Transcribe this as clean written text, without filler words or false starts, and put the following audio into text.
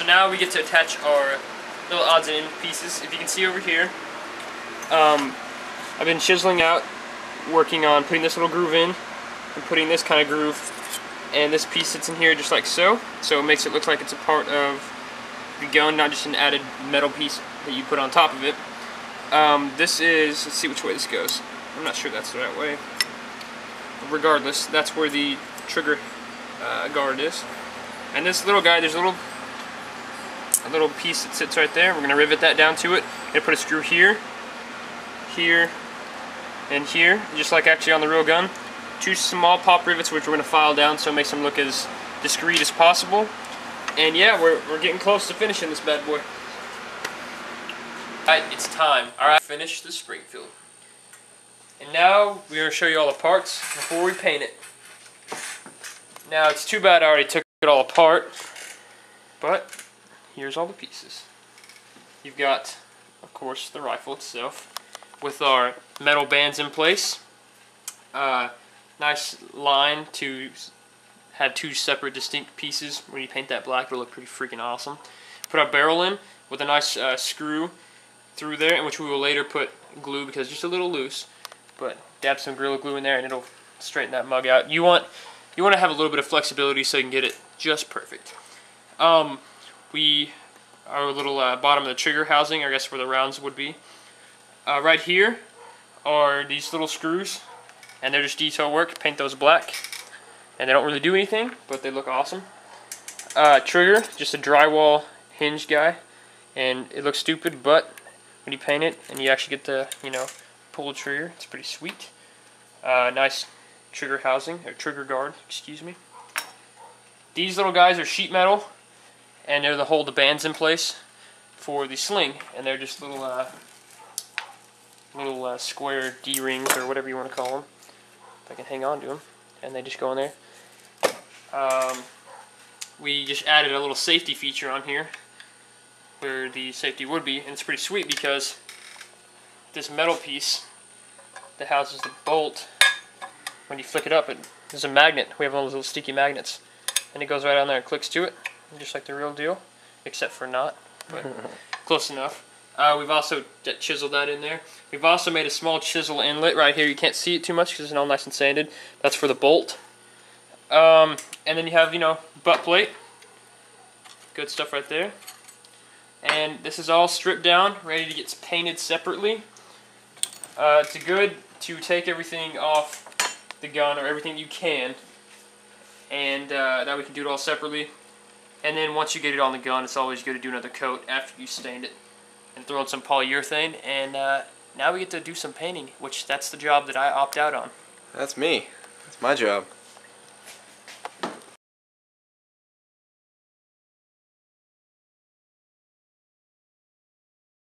now we get to attach our little odds and ends pieces. If you can see over here, I've been chiseling out, working on putting this little groove in, and putting this kind of groove, and this piece sits in here just like so. So it makes it look like it's a part of the gun, not just an added metal piece that you put on top of it. This is, let's see which way this goes. I'm not sure that's the right way. Regardless, that's where the trigger guard is. And this little guy, there's a little piece that sits right there. We're going to rivet that down to it. We're going to put a screw here, here, and here, just like actually on the real gun. 2 small pop rivets which we're going to file down so it makes them look as discreet as possible. And yeah, we're getting close to finishing this bad boy. Alright, it's time. Alright, finish the Springfield. And now we're going to show you all the parts before we paint it. Now it's too bad I already took it all apart, but here's all the pieces. You've got, of course, the rifle itself with our metal bands in place. Nice line to have 2 separate distinct pieces. When you paint that black, it'll look pretty freaking awesome. Put our barrel in with a nice screw through there, in which we will later put glue because it's just a little loose. But dab some Gorilla Glue in there and it'll straighten that mug out. You want to have a little bit of flexibility so you can get it just perfect. Our little bottom of the trigger housing, I guess where the rounds would be. Right here are these little screws, and they're just detail work. Paint those black, and they don't really do anything, but they look awesome. Trigger, just a drywall hinge guy, and it looks stupid, but when you paint it and you actually get the, pull the trigger, it's pretty sweet. Nice trigger housing, or trigger guard, excuse me. These little guys are sheet metal, and they're to hold the bands in place for the sling, and they're just little square D-rings or whatever you want to call them. If I can hang on to them, and they just go in there. We just added a little safety feature on here where the safety would be, and it's pretty sweet because this metal piece that houses the bolt, when you flick it up, there's a magnet. We have one of those little sticky magnets, and it goes right on there and clicks to it, just like the real deal, except for not, but close enough. We've also chiseled that in there. We've also made a small chisel inlet right here. You can't see it too much because it's all nice and sanded. That's for the bolt. And then you have, butt plate. Good stuff right there. And this is all stripped down, ready to get painted separately. It's good to take everything off the gun, or everything you can, and that we can do it all separately. And then once you get it on the gun, it's always good to do another coat after you stained it, and throw in some polyurethane, and now we get to do some painting, which that's the job that I opt out on. That's me. That's my job.